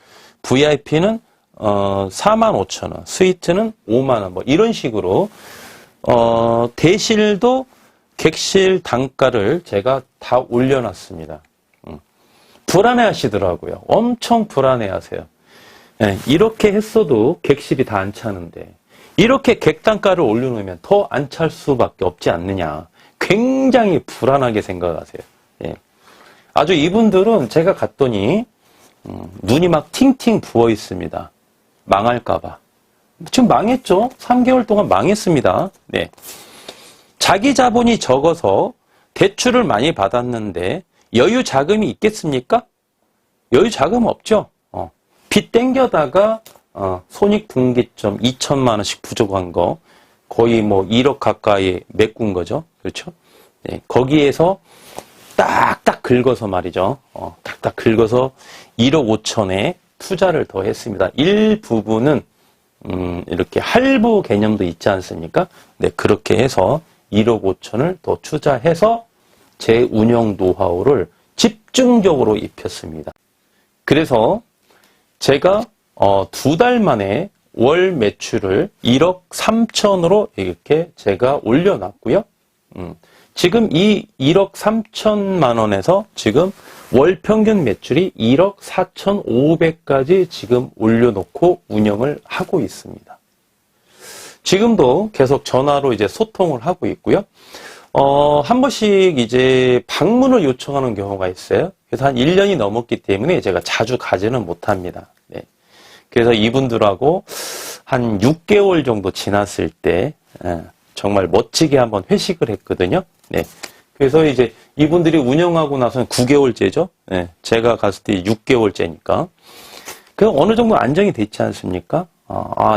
VIP는 4만 5천 원, 스위트는 5만 원, 뭐 이런 식으로 대실도 객실 단가를 제가 다 올려놨습니다. 불안해하시더라고요. 엄청 불안해하세요. 네, 이렇게 했어도 객실이 다 안 차는데 이렇게 객단가를 올려놓으면 더 안 찰 수밖에 없지 않느냐. 굉장히 불안하게 생각하세요. 예. 아주 이분들은 제가 갔더니 눈이 막 팅팅 부어 있습니다. 망할까봐. 지금 망했죠? 3개월 동안 망했습니다. 네. 자기 자본이 적어서 대출을 많이 받았는데 여유 자금이 있겠습니까? 여유 자금 없죠? 빚 땡겨다가 손익분기점 2천만 원씩 부족한 거 거의 뭐 1억 가까이 메꾼 거죠. 그렇죠? 네, 거기에서 딱딱 긁어서 말이죠. 딱딱 긁어서 1억 5천에 투자를 더 했습니다. 일부분은 이렇게 할부 개념도 있지 않습니까? 네, 그렇게 해서 1억 5천을 더 투자해서 제 운영 노하우를 집중적으로 입혔습니다. 그래서 제가 2달 만에 월 매출을 1억 3천으로 이렇게 제가 올려놨고요. 지금 이 1억 3천만 원에서 지금 월 평균 매출이 1억 4,500까지 지금 올려놓고 운영을 하고 있습니다. 지금도 계속 전화로 이제 소통을 하고 있고요. 한 번씩 이제 방문을 요청하는 경우가 있어요. 그래서 한 1년이 넘었기 때문에 제가 자주 가지는 못합니다. 네. 그래서 이분들하고 한 6개월 정도 지났을 때 정말 멋지게 한번 회식을 했거든요. 네. 그래서 이제 이분들이 운영하고 나서는 9개월째죠. 네. 제가 갔을 때 6개월째니까. 그 어느 정도 안정이 됐지 않습니까?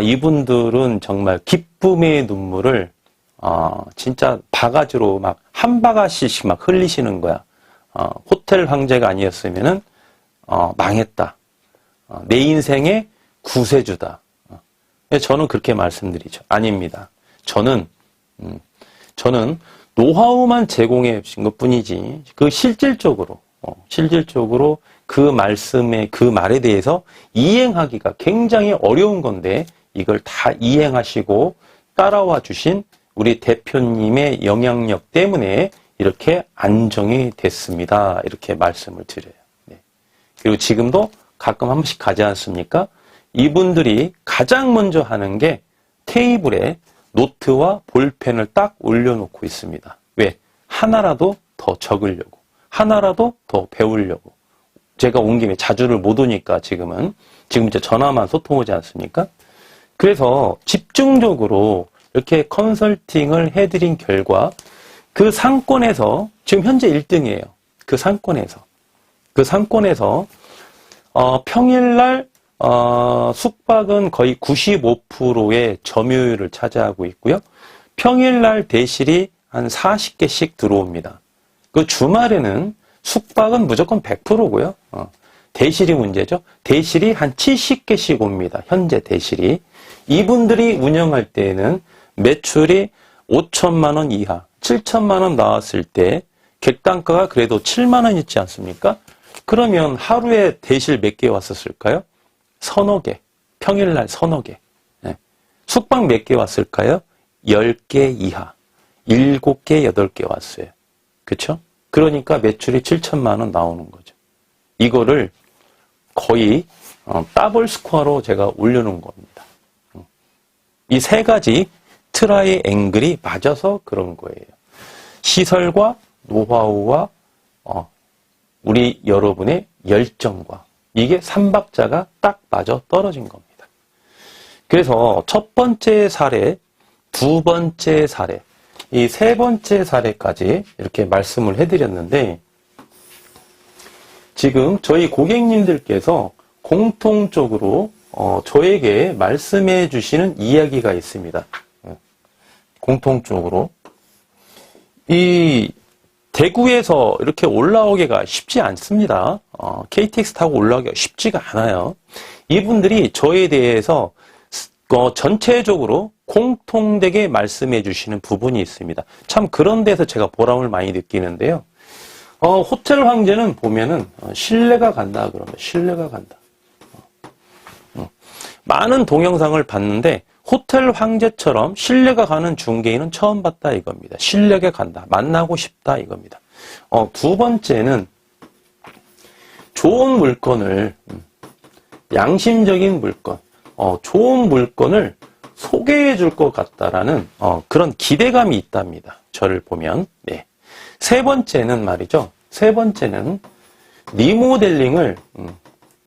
이분들은 정말 기쁨의 눈물을 진짜 바가지로 막 한 바가지씩 막 흘리시는 거야. 호텔 황제가 아니었으면은 망했다. 내 인생의 구세주다. 저는 그렇게 말씀드리죠. 아닙니다. 저는 노하우만 제공해 주신 것 뿐이지, 그 실질적으로 그 말에 대해서 이행하기가 굉장히 어려운 건데, 이걸 다 이행하시고 따라와 주신 우리 대표님의 영향력 때문에 이렇게 안정이 됐습니다. 이렇게 말씀을 드려요. 네. 그리고 지금도 가끔 한 번씩 가지 않습니까? 이분들이 가장 먼저 하는 게 테이블에 노트와 볼펜을 딱 올려놓고 있습니다. 왜? 하나라도 더 적으려고, 하나라도 더 배우려고. 제가 온 김에 자주를 못 오니까 지금 이제 전화만 소통하지 않습니까? 그래서 집중적으로 이렇게 컨설팅을 해드린 결과 그 상권에서 지금 현재 1등이에요. 그 상권에서 평일날 숙박은 거의 95%의 점유율을 차지하고 있고요. 평일날 대실이 한 40개씩 들어옵니다. 그 주말에는 숙박은 무조건 100%고요. 대실이 문제죠. 대실이 한 70개씩 옵니다. 현재 대실이. 이분들이 운영할 때에는 매출이 5천만 원 이하, 7천만 원 나왔을 때 객단가가 그래도 7만 원 있지 않습니까? 그러면 하루에 대실 몇 개 왔었을까요? 서너 개. 평일날 서너 개. 네. 숙박 몇 개 왔을까요? 10개 이하. 7개, 8개 왔어요. 그쵸? 그러니까 매출이 7천만 원 나오는 거죠. 이거를 거의 더블 스코어로 제가 올려놓은 겁니다. 이 세 가지 트라이 앵글이 맞아서 그런 거예요. 시설과 노하우와 우리 여러분의 열정과 이게 삼박자가 딱 맞아 떨어진 겁니다. 그래서 첫 번째 사례, 두 번째 사례, 이 세 번째 사례까지 이렇게 말씀을 해드렸는데, 지금 저희 고객님들께서 공통적으로 저에게 말씀해 주시는 이야기가 있습니다. 공통적으로 이 대구에서 이렇게 올라오기가 쉽지 않습니다. KTX 타고 올라오기가 쉽지가 않아요. 이분들이 저에 대해서 전체적으로 공통되게 말씀해 주시는 부분이 있습니다. 참 그런 데서 제가 보람을 많이 느끼는데요. 호텔 황제는 보면은 신뢰가 간다 그러면 신뢰가 간다. 많은 동영상을 봤는데 호텔 황제처럼 신뢰가 가는 중개인은 처음 봤다 이겁니다. 신뢰가 간다. 만나고 싶다 이겁니다. 두 번째는 좋은 물건을, 양심적인 물건, 좋은 물건을 소개해 줄 것 같다라는 그런 기대감이 있답니다. 저를 보면. 네. 세 번째는 말이죠. 세 번째는 리모델링을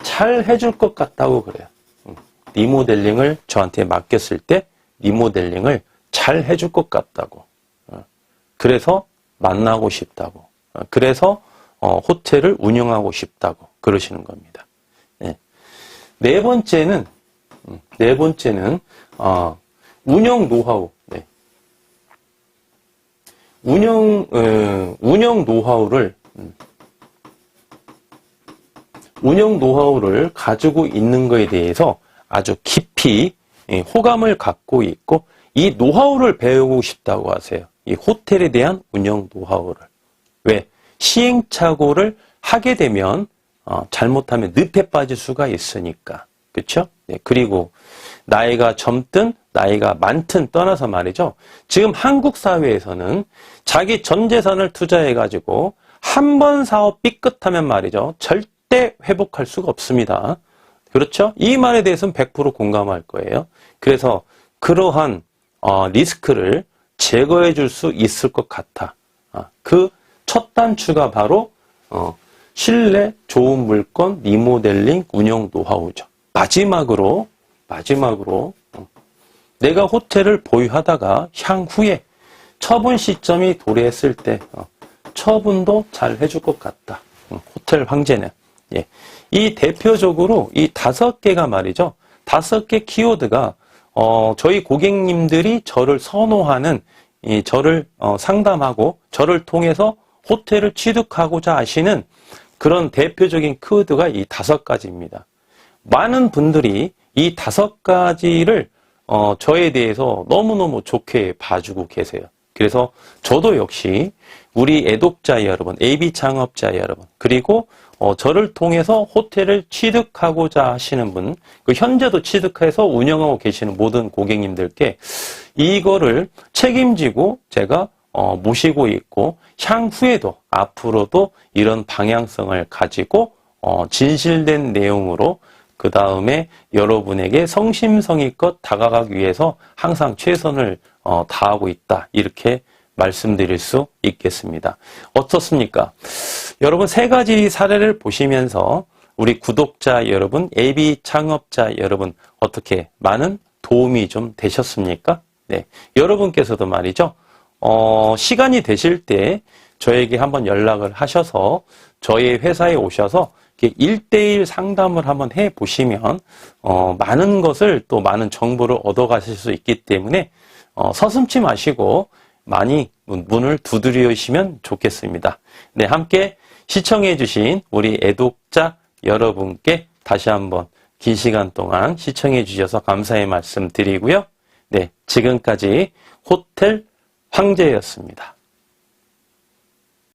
잘 해줄 것 같다고 그래요. 리모델링을 저한테 맡겼을 때 리모델링을 잘 해줄 것 같다고. 그래서 만나고 싶다고. 그래서 호텔을 운영하고 싶다고 그러시는 겁니다. 네. 네 번째는 운영 노하우. 네. 운영 노하우를 가지고 있는 것에 대해서 아주 깊이 호감을 갖고 있고, 이 노하우를 배우고 싶다고 하세요. 이 호텔에 대한 운영 노하우를. 왜? 시행착오를 하게 되면 잘못하면 늪에 빠질 수가 있으니까. 그렇죠? 네, 그리고 나이가 젊든 나이가 많든 떠나서 말이죠. 지금 한국 사회에서는 자기 전 재산을 투자해가지고 한 번 사업 삐끗하면 말이죠. 절대 회복할 수가 없습니다. 그렇죠? 이 말에 대해서는 100% 공감할 거예요. 그래서 그러한 리스크를 제거해 줄 수 있을 것 같아. 그 첫 단추가 바로 신뢰, 좋은 물건, 리모델링, 운영 노하우죠. 마지막으로 내가 호텔을 보유하다가 향후에 처분 시점이 도래했을 때 처분도 잘 해줄 것 같다. 호텔 황제는. 예. 이 대표적으로 이 5개가 말이죠. 5개 키워드가 저희 고객님들이 저를 선호하는 저를 상담하고 저를 통해서 호텔을 취득하고자 하시는 그런 대표적인 키워드가 이 5가지입니다. 많은 분들이 이 5가지를 저에 대해서 너무너무 좋게 봐주고 계세요. 그래서 저도 역시 우리 애독자 여러분, AB 창업자 여러분, 그리고 저를 통해서 호텔을 취득하고자 하시는 분, 현재도 취득해서 운영하고 계시는 모든 고객님들께 이거를 책임지고 제가 모시고 있고 향후에도 앞으로도 이런 방향성을 가지고 진실된 내용으로 그 다음에 여러분에게 성심성의껏 다가가기 위해서 항상 최선을 다하고 있다. 이렇게 말씀드릴 수 있겠습니다. 어떻습니까? 여러분 3가지 사례를 보시면서 우리 구독자 여러분, AB 창업자 여러분 어떻게 많은 도움이 좀 되셨습니까? 네, 여러분께서도 말이죠. 시간이 되실 때 저에게 한번 연락을 하셔서 저희 회사에 오셔서 1대1 상담을 한번 해보시면 많은 것을 또 많은 정보를 얻어가실 수 있기 때문에 서슴지 마시고 많이 문을 두드리시면 좋겠습니다. 네, 함께 시청해 주신 우리 애독자 여러분께 다시 한번 긴 시간 동안 시청해 주셔서 감사의 말씀 드리고요. 네, 지금까지 호텔 황제였습니다.